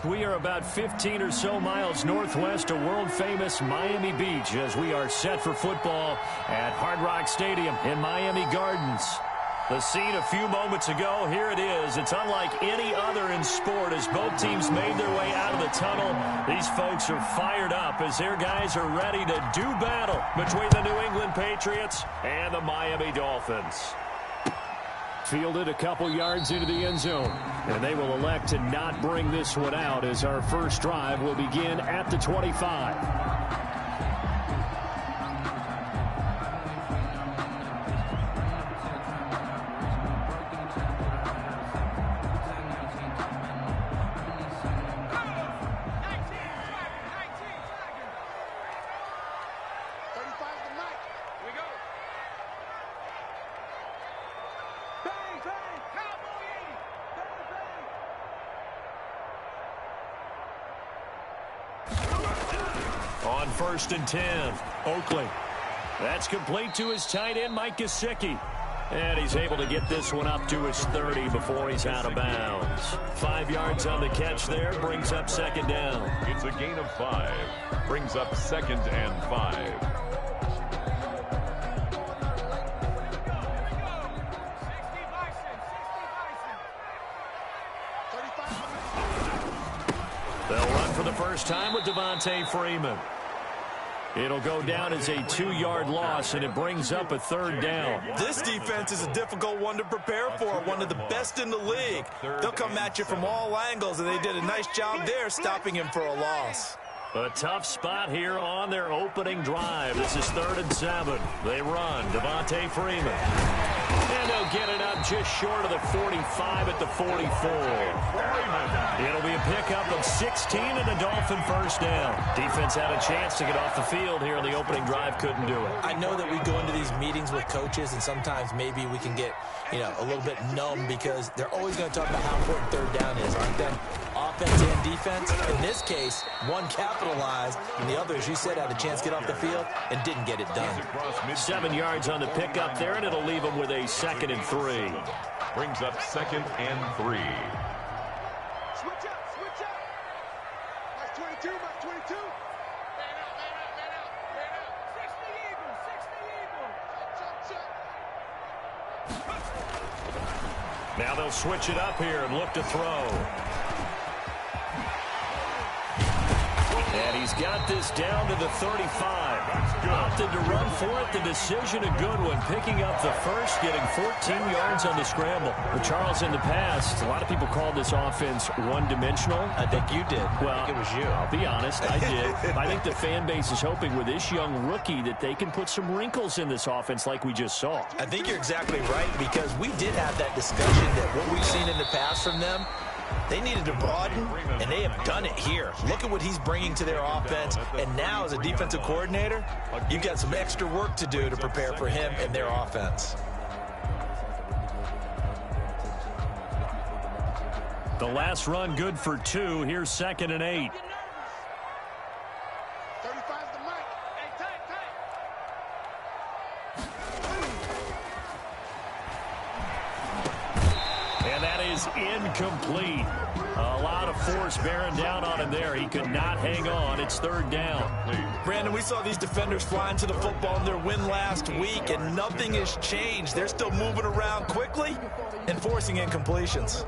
We are about 15 or so miles northwest of world-famous Miami Beach as we are set for football at Hard Rock Stadium in Miami Gardens. The scene a few moments ago, here it is. It's unlike any other in sport as both teams made their way out of the tunnel. These folks are fired up as their guys are ready to do battle between the New England Patriots and the Miami Dolphins. Fielded a couple yards into the end zone, and they will elect to not bring this one out as our first drive will begin at the 25. On 1st and 10, Oakley. That's complete to his tight end, Mike Gesicki. And he's able to get this one up to his 30 before he's out of bounds. 5 yards on the catch there, brings up second down. It's a gain of 5. Brings up 2nd and 5. They'll run for the first time with Devontae Freeman. It'll go down as a 2-yard loss, and it brings up a 3rd down. This defense is a difficult one to prepare for, one of the best in the league. They'll come at you from all angles, and they did a nice job there stopping him for a loss. A tough spot here on their opening drive. This is 3rd and 7. They run. Devontae Freeman. And they'll get it up just short of the 45 at the 44. It'll be a pickup of 16 and a Dolphin first down. Defense had a chance to get off the field here in the opening drive. Couldn't do it. I know that we go into these meetings with coaches, and sometimes maybe we can get, a little bit numb because they're always going to talk about how important 3rd down is, aren't they? Offense and defense. In this case, one capitalized, and the other, as you said, had a chance to get off the field and didn't get it done. 7 yards on the pickup there, and it'll leave them with a 2nd and 3. Brings up 2nd and 3. Switch up, switch up. Mark 22, Mark 22. Man out, man out, man out, man out. 60 Eagles, 60 Eagles. Now they'll switch it up here and look to throw. And he's got this down to the 35. Opted to run for it. The decision a good one. Picking up the first, getting 14 yards on the scramble. But Charles, in the past, a lot of people called this offense one-dimensional. I think you did. Well, I think it was you. I'll be honest, I did. I think the fan base is hoping with this young rookie that they can put some wrinkles in this offense like we just saw. I think you're exactly right because we did have that discussion that what we've seen in the past from them, they needed to broaden, and they have done it here. Look at what he's bringing to their offense, and now as a defensive coordinator, you've got some extra work to do to prepare for him and their offense. The last run good for 2. Here's 2nd and 8. 35's the mic. Hey, tight, tight. And that is incomplete. A lot of force bearing down on him there. He could not hang on. It's 3rd down. Brandon, we saw these defenders flying to the football in their win last week, and nothing has changed. They're still moving around quickly and forcing incompletions.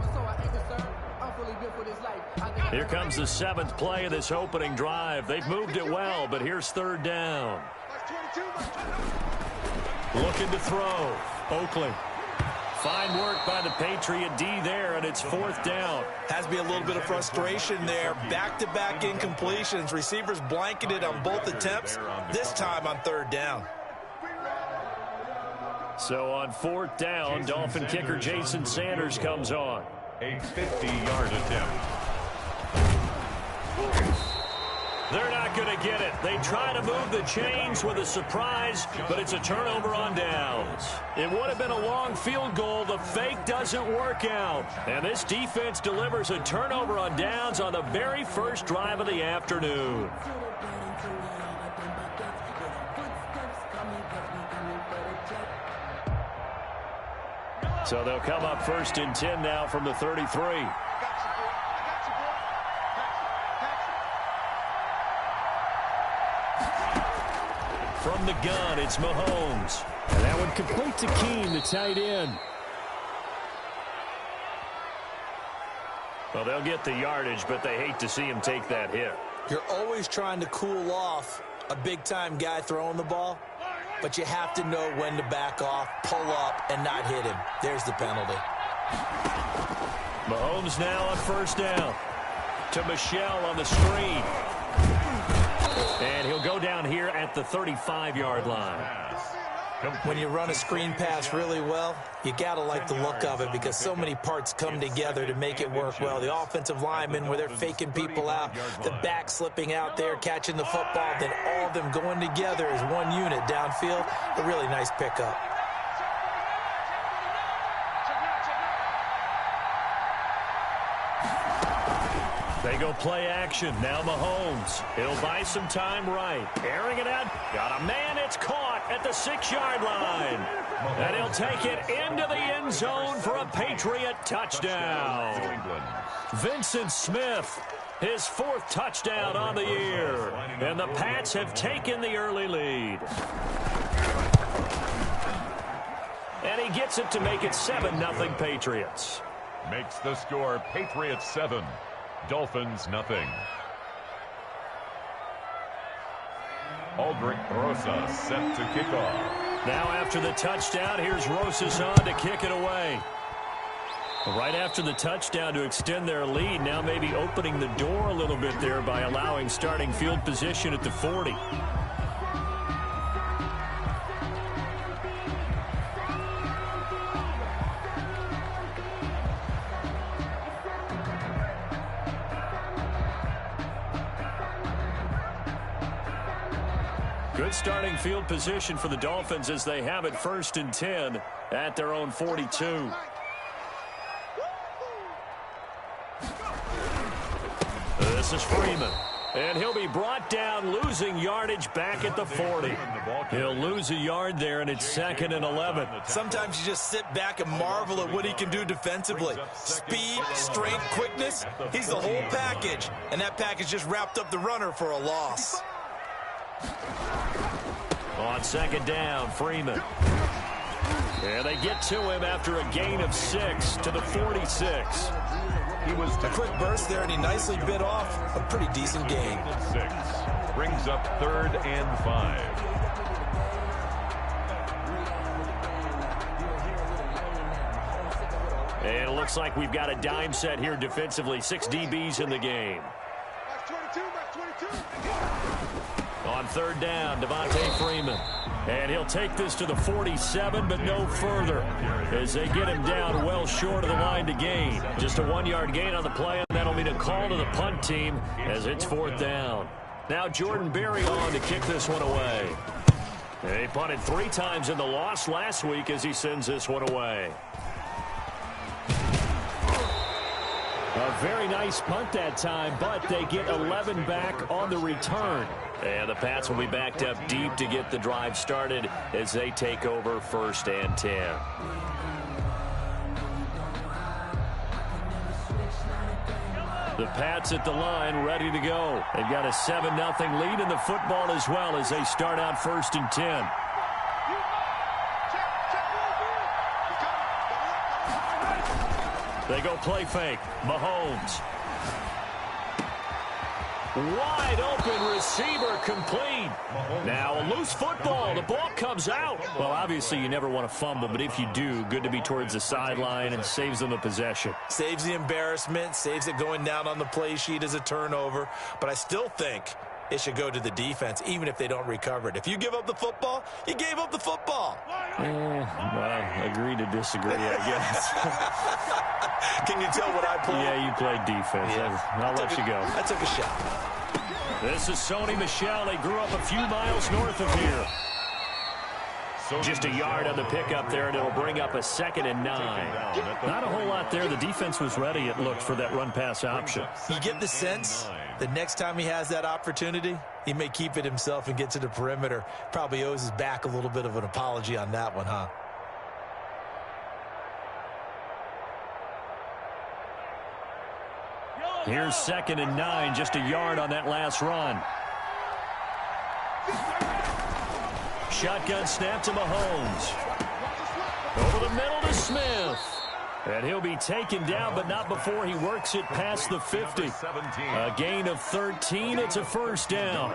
Here comes the 7th play of this opening drive. They've moved it well, but here's 3rd down. Looking to throw. Oakley. Fine work by the Patriot D there, and it's 4th down. Has to be a little bit of frustration there. Back-to-back incompletions. Receivers blanketed on both attempts, this time on 3rd down. So on 4th down, Dolphin kicker Jason Sanders comes on. A 50-yard attempt. They're not going to get it. They try to move the chains with a surprise, but it's a turnover on downs. It would have been a long field goal. The fake doesn't work out. And this defense delivers a turnover on downs on the very first drive of the afternoon. So they'll come up 1st and 10 now from the 33. From the gun, it's Mahomes. And that one complete to Keene, the tight end. Well, they'll get the yardage, but they hate to see him take that hit. You're always trying to cool off a big-time guy throwing the ball, but you have to know when to back off, pull up, and not hit him. There's the penalty. Mahomes now on first down. To Michel on the screen. And he'll go down here at the 35-yard line. When you run a screen pass really well, you got to like the look of it because so many parts come together to make it work well. The offensive linemen where they're faking people out, the back slipping out there, catching the football, then all of them going together as one unit downfield. A really nice pickup. They go play action. Now Mahomes. He'll buy some time right. Airing it out. Got a man. It's caught at the 6-yard line. And he'll take it into the end zone for a Patriot touchdown. Vincent Smith, his 4th touchdown on the year. And the Pats have taken the early lead. And he gets it to make it 7-0 Patriots. Makes the score Patriots 7. Dolphins nothing. Aldrich Rosa set to kick off. Now after the touchdown, here's Rosas on to kick it away. Right after the touchdown to extend their lead, now maybe opening the door a little bit there by allowing starting field position at the 40. Good starting field position for the Dolphins as they have it 1st and 10 at their own 42. This is Freeman. And he'll be brought down, losing yardage back at the 40. He'll lose a yard there, and it's 2nd and 11. Sometimes you just sit back and marvel at what he can do defensively. Speed, strength, quickness, he's the whole package. And that package just wrapped up the runner for a loss. On 2nd down, Freeman. And they get to him after a gain of 6 to the 46. He was a quick burst there, and he nicely bit off a pretty decent gain. 6. Brings up 3rd and 5. And it looks like we've got a dime set here defensively. 6 DBs in the game. On 3rd down, Devontae Freeman. And he'll take this to the 47, but no further as they get him down well short of the line to gain. Just a 1-yard gain on the play, and that'll mean a call to the punt team as it's 4th down. Now Jordan Berry on to kick this one away. He punted 3 times in the loss last week as he sends this one away. A very nice punt that time, but they get 11 back on the return. And the Pats will be backed up deep to get the drive started as they take over 1st and 10. The Pats at the line ready to go. They've got a 7-0 lead in the football as well as they start out 1st and 10. They go play fake. Mahomes. Wide open receiver complete. Now a loose football. The ball comes out. Well, obviously you never want to fumble, but if you do, good to be towards the sideline and saves them the possession. Saves the embarrassment, saves it going down on the play sheet as a turnover. But I still think it should go to the defense, even if they don't recover it. If you give up the football, you gave up the football. Well, agree to disagree, I guess. Can you tell what I played? Yeah, you played defense. Yeah. I'll let you go. I took a shot. This is Sony Michel. They grew up a few miles north of here. Just a yard on the pickup there, and it'll bring up a 2nd and 9. Not a whole lot there. The defense was ready, it looked, for that run-pass option. You get the sense the next time he has that opportunity, he may keep it himself and get to the perimeter. Probably owes his back a little bit of an apology on that one, huh? Here's 2nd and 9, just a yard on that last run. shotgun snap to Mahomes. Over the middle to Smith. And he'll be taken down, but not before he works it past the 50. A gain of 13. It's a first down.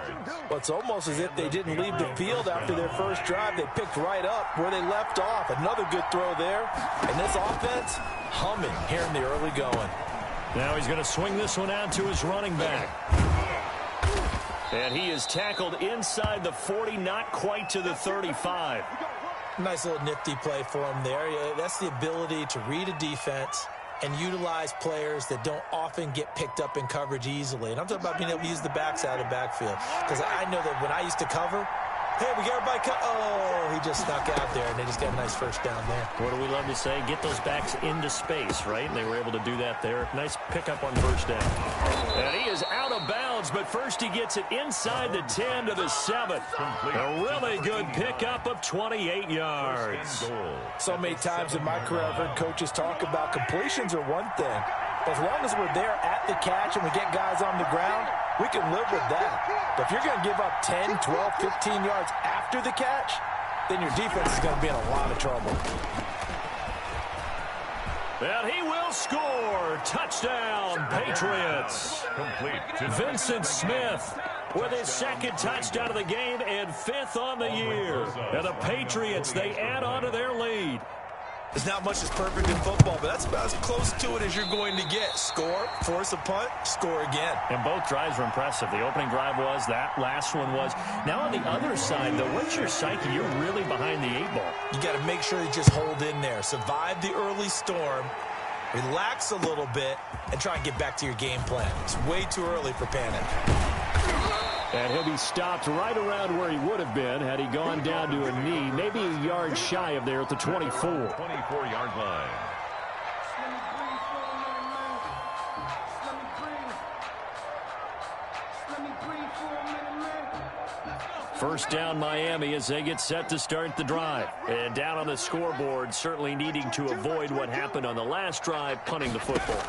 Well, it's almost as if they didn't leave the field after their first drive. They picked right up where they left off. Another good throw there. And this offense humming here in the early going. Now he's going to swing this one out to his running back. And he is tackled inside the 40, not quite to the 35. Nice little nifty play for him there. Yeah, that's the ability to read a defense and utilize players that don't often get picked up in coverage easily. And I'm talking about being able to use the backside of the backfield. Because I know that when I used to cover, hey, we got everybody oh, he just snuck out there, and they just got a nice first down there. What do we love to say? Get those backs into space, right? And they were able to do that there. Nice pickup on first down. And he is out of bounds, but first he gets it inside the 10 to the 7. A really good pickup of 28 yards. So many times in my career, I've heard coaches talk about completions are one thing. As long as we're there at the catch and we get guys on the ground, we can live with that. But if you're going to give up 10, 12, 15 yards after the catch, then your defense is going to be in a lot of trouble. And he will score. Touchdown, Patriots. Vincent Smith with his second touchdown of the game and 5th on the year. And the Patriots, they add on to their lead. There's not much that's perfect in football, but that's about as close to it as you're going to get. Score, force a punt, score again. And both drives were impressive. The opening drive was, that last one was. Now on the other side, though, what's your psyche? You're really behind the 8 ball. You got to make sure you just hold in there. Survive the early storm, relax a little bit, and try and get back to your game plan. It's way too early for panic. And he'll be stopped right around where he would have been had he gone down to a knee, maybe a yard shy of there at the 24. 24-yard line. First down Miami as they get set to start the drive. And down on the scoreboard, certainly needing to avoid what happened on the last drive, punting the football.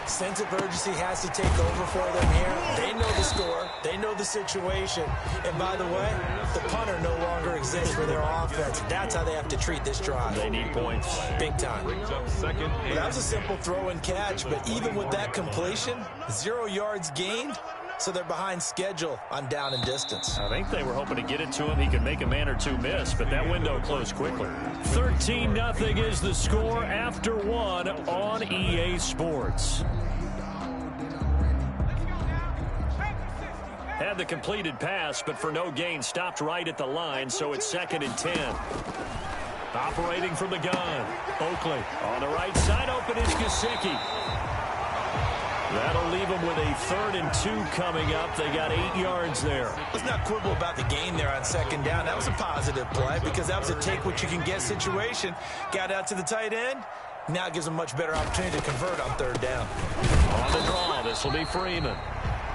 Sense of urgency has to take over for them here. They know the score. They know the situation. And by the way, the punter no longer exists for their offense. That's how they have to treat this drive. They need points. Big time. Well, that was a simple throw and catch, but even with that completion, 0 yards gained, so they're behind schedule on down and distance. I think they were hoping to get it to him. He could make a man or two miss, but that window closed quickly. 13-0 is the score after 1 on EA Sports. Had the completed pass, but for no gain, stopped right at the line, so it's 2nd and 10. Operating from the gun, Oakley. On the right side, open is Gesicki. That'll leave them with a 3rd and 2 coming up. They got 8 yards there. Let's not quibble about the gain there on 2nd down. That was a positive play because that was a take-what-you-can-get situation. Got out to the tight end. Now it gives them much better opportunity to convert on 3rd down. On the draw, this will be Freeman.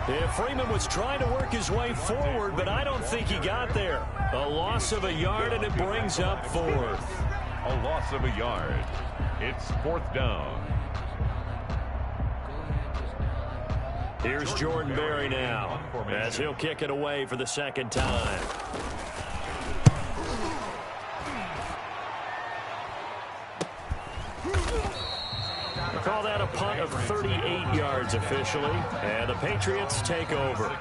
Yeah, Freeman was trying to work his way forward, but I don't think he got there. A loss of a yard, and it brings up 4th. A loss of a yard. It's 4th down. Here's Jordan Berry now as he'll kick it away for the 2nd time. They call that a punt of 38 yards officially, and the Patriots take over.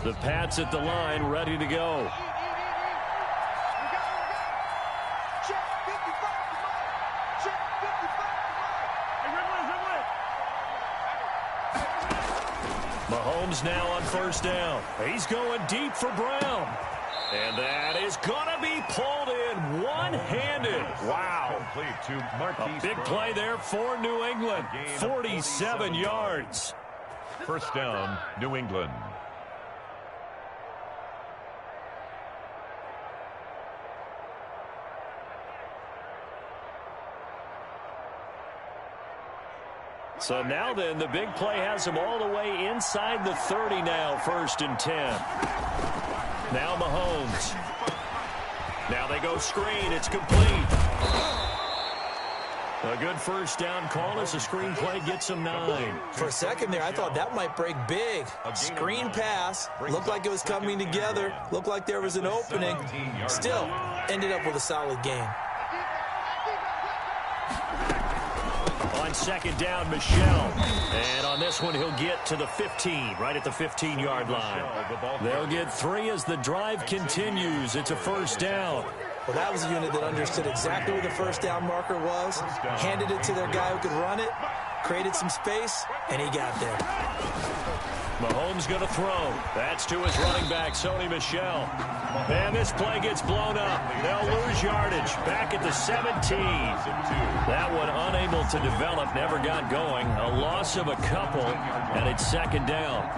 The Pats at the line, ready to go. Mahomes now on 1st down. He's going deep for Brown. And that is going to be pulled in one-handed. Wow. A big play there for New England. 47 yards. First down, New England. So now then, the big play has them all the way inside the 30 now, 1st and 10. Now Mahomes. Now they go screen. It's complete. A good first down call as the screen play gets them 9. For a second there, I thought that might break big. Screen pass. Looked like it was coming together. Looked like there was an opening. Still, ended up with a solid gain. On 2nd down, Michel. And on this one, he'll get to the 15, right at the 15-yard line. They'll get 3 as the drive continues. It's a 1st down. Well, that was a unit that understood exactly where the first down marker was, handed it to their guy who could run it, created some space, and he got there. Mahomes going to throw. That's to his running back, Sony Michel. And this play gets blown up. They'll lose yardage. Back at the 17. That one unable to develop, never got going. A loss of a couple, and it's 2nd down.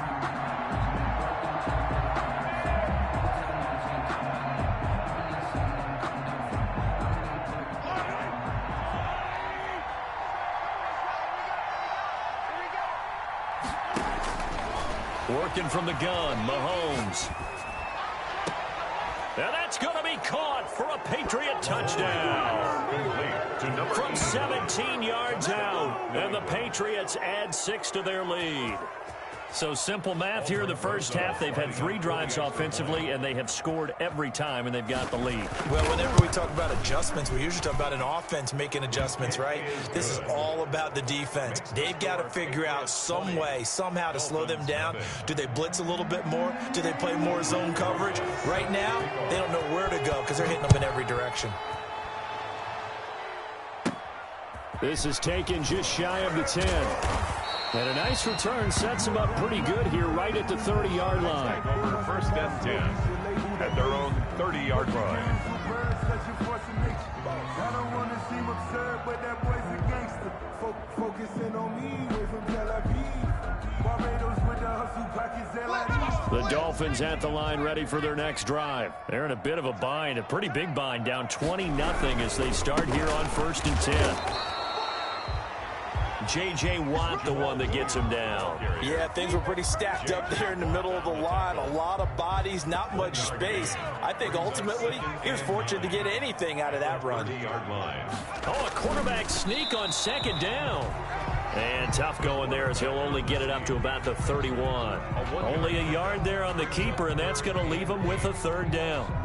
Working from the gun, Mahomes. And that's going to be caught for a Patriot touchdown. From 17 yards out, and the Patriots add 6 to their lead. So simple math here in the first half. They've had 3 drives offensively, and they have scored every time, and they've got the lead. Well, whenever we talk about adjustments, we usually talk about an offense making adjustments, right? This is all about the defense. They've got to figure out some way, somehow to slow them down. Do they blitz a little bit more? Do they play more zone coverage? Right now, they don't know where to go because they're hitting them in every direction. This is taken just shy of the 10. And a nice return sets them up pretty good here right at the 30-yard line. Over 1st and 10 at their own 30-yard line. The Dolphins at the line ready for their next drive. They're in a bit of a bind, a pretty big bind, down 20-0 as they start here on 1st and 10. J.J. Watt, the one that gets him down. Yeah, things were pretty stacked up there in the middle of the line. A lot of bodies, not much space. I think ultimately he was fortunate to get anything out of that run. Oh, a quarterback sneak on 2nd down. And tough going there as he'll only get it up to about the 31. Only a yard there on the keeper, and that's going to leave him with a 3rd down.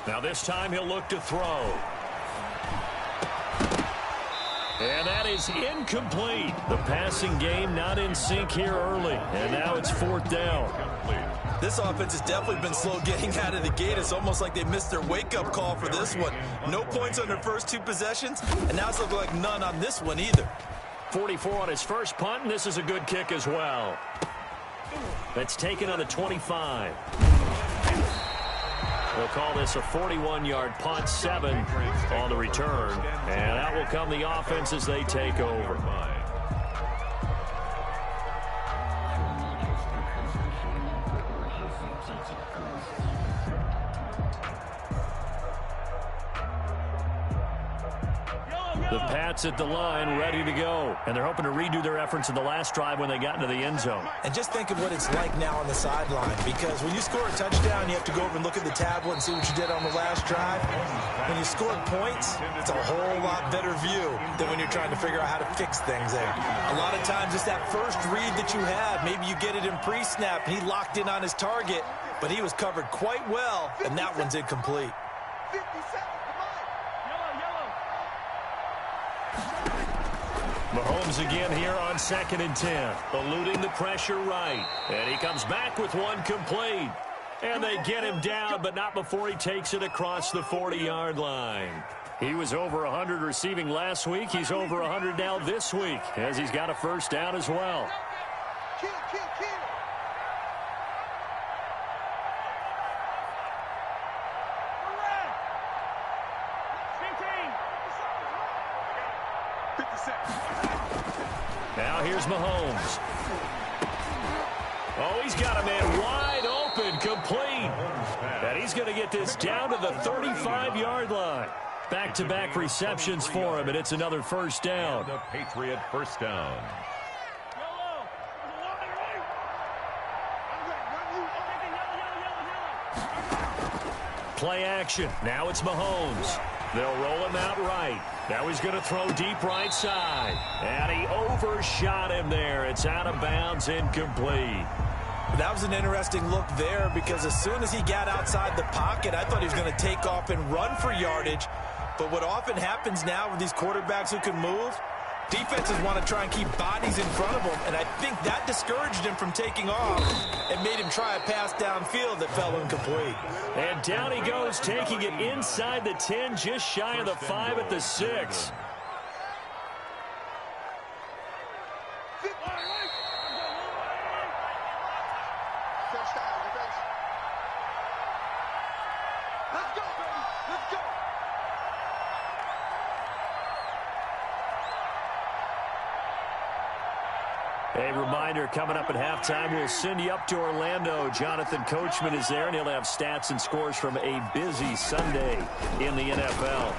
Now this time he'll look to throw. And that is incomplete. The passing game not in sync here early. And now it's 4th down. This offense has definitely been slow getting out of the gate. It's almost like they missed their wake-up call for this one. No points on their first 2 possessions, and now it's looking like none on this one either. 44 on his first punt, and this is a good kick as well. That's taken on the 25. We'll call this a 41-yard punt, 7 on the return. And out will come the offense as they take over. The Pats at the line, ready to go. And they're hoping to redo their efforts in the last drive when they got into the end zone. And just think of what it's like now on the sideline, because when you score a touchdown, you have to go over and look at the tablet and see what you did on the last drive. When you scored points, it's a whole lot better view than when you're trying to figure out how to fix things there. A lot of times it's that first read that you have. Maybe you get it in pre-snap, and he locked in on his target, but he was covered quite well, and that one's incomplete. 50 seconds. Mahomes again here on 2nd and 10. Eluding the pressure right. And he comes back with one complete. And they get him down, but not before he takes it across the 40-yard line. He was over 100 receiving last week. He's over 100 now this week, as he's got a first down as well. Kill. Now here's Mahomes. Oh, he's got a man wide open, complete. And he's going to get this down to the 35-yard line. Back-to-back receptions for him, and it's another first down. The Patriot first down. Play action. Now it's Mahomes. They'll roll him out right. Now he's going to throw deep right side. And he overshot him there. It's out of bounds, incomplete. That was an interesting look there because as soon as he got outside the pocket, I thought he was going to take off and run for yardage. But what often happens now with these quarterbacks who can move, defenses want to try and keep bodies in front of them, and I think that discouraged him from taking off and made him try a pass downfield that fell incomplete. And down he goes, taking it inside the 10, just shy of the 5 at the 6. A reminder, coming up at halftime, we'll send you up to Orlando. Jonathan Coachman is there, and he'll have stats and scores from a busy Sunday in the NFL.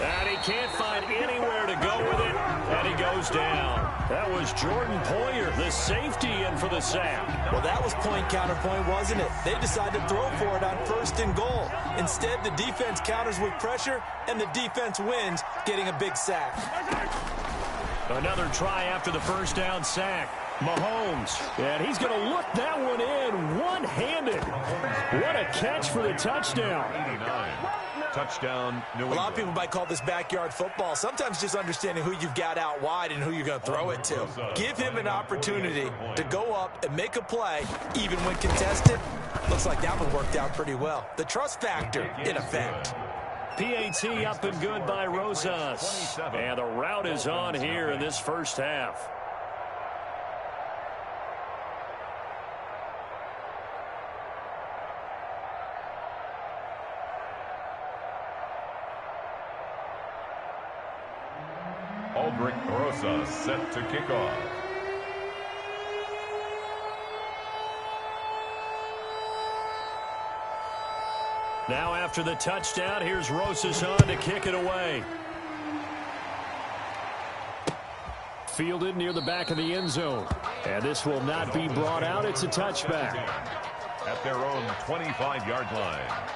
And he can't find anywhere to go with it, and he goes down. That was Jordan Poyer, the safety, in for the sack. Well, that was point counterpoint, wasn't it? They decided to throw for it on 1st and goal. Instead, the defense counters with pressure, and the defense wins, getting a big sack. Another try after the first down sack. Mahomes, and he's going to look that one in one-handed. What a catch for the touchdown. 89. Touchdown, New England. A lot of people might call this backyard football. Sometimes just understanding who you've got out wide and who you're going to throw it to. Give him an opportunity to go up and make a play, even when contested. Looks like that one worked out pretty well. The trust factor in effect. PAT up and good by Rosas. And the route is on here in this first half. Aldrich Rosas set to kick off. Now after the touchdown, here's Rosas on to kick it away. Fielded near the back of the end zone. And this will not be brought out. It's a touchback. At their own 25-yard line.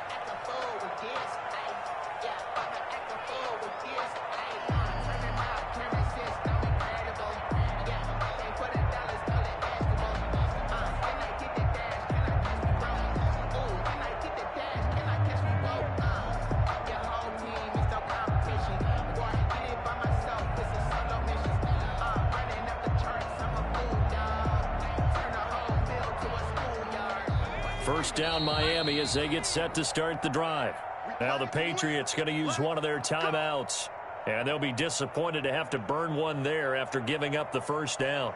First down Miami as they get set to start the drive. Now the Patriots going to use one of their timeouts. And they'll be disappointed to have to burn one there after giving up the first down.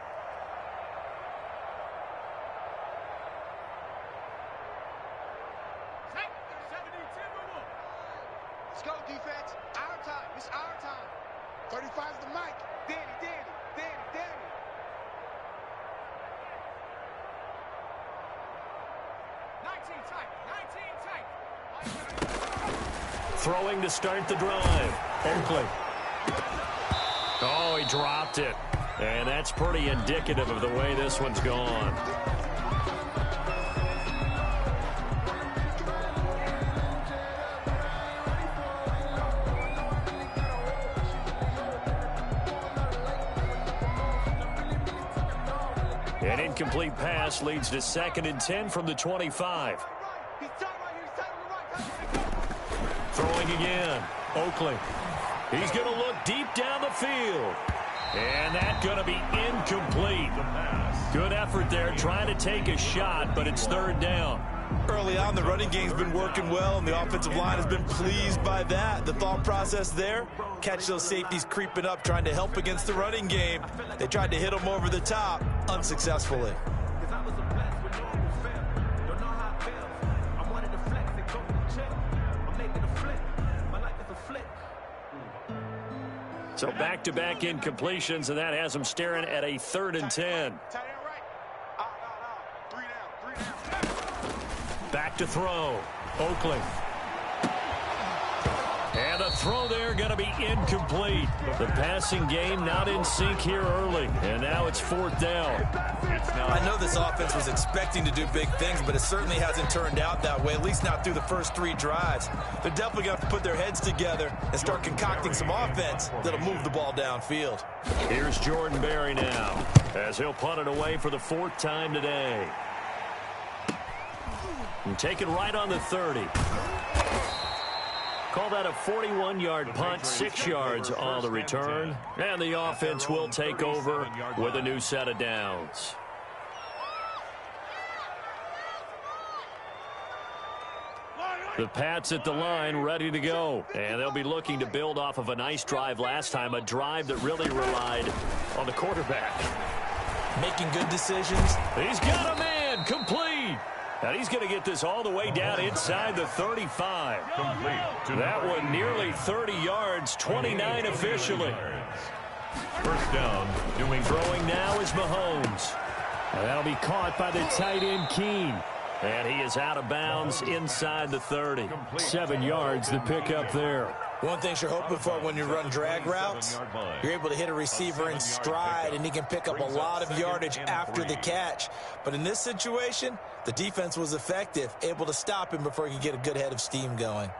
Let's go, defense. Our time. It's our time. 35's the mic. Danny. 19 tight. Throwing to start the drive. Oakley. Oh, he dropped it. And that's pretty indicative of the way this one's gone. An incomplete pass leads to 2nd and 10 from the 25. Throwing again. Oakley. He's going to look deep down the field. And that's going to be incomplete. Good effort there trying to take a shot, but it's 3rd down. Early on, the running game's been working well, and the offensive line has been pleased by that. The thought process there, catch those safeties creeping up, trying to help against the running game. They tried to hit them over the top, unsuccessfully. So back-to-back incompletions, and that has them staring at a 3rd and 10. Back to throw. Oakley. And the throw there going to be incomplete. The passing game not in sync here early. And now it's 4th down. I know this offense was expecting to do big things, but it certainly hasn't turned out that way, at least not through the first 3 drives. They're definitely going to have to put their heads together and start concocting some offense that'll move the ball downfield. Here's Jordan Berry now, as he'll punt it away for the 4th time today. And take it right on the 30. Call that a 41-yard punt, 6 yards on the return. And the offense will take over with a new set of downs. The Pats at the line ready to go. And they'll be looking to build off of a nice drive last time, a drive that really relied on the quarterback. Making good decisions. He's got a man, complete. And he's going to get this all the way down inside the 35. That one nearly 30 yards, 29 officially. First down, throwing now is Mahomes. And that'll be caught by the tight end, Keene. And he is out of bounds inside the 30. 7 yards the pickup there. One thing you're hoping for when you run drag routes, you're able to hit a receiver in stride, and he can pick up a lot of yardage after the catch. But in this situation, the defense was effective, able to stop him before he could get a good head of steam going.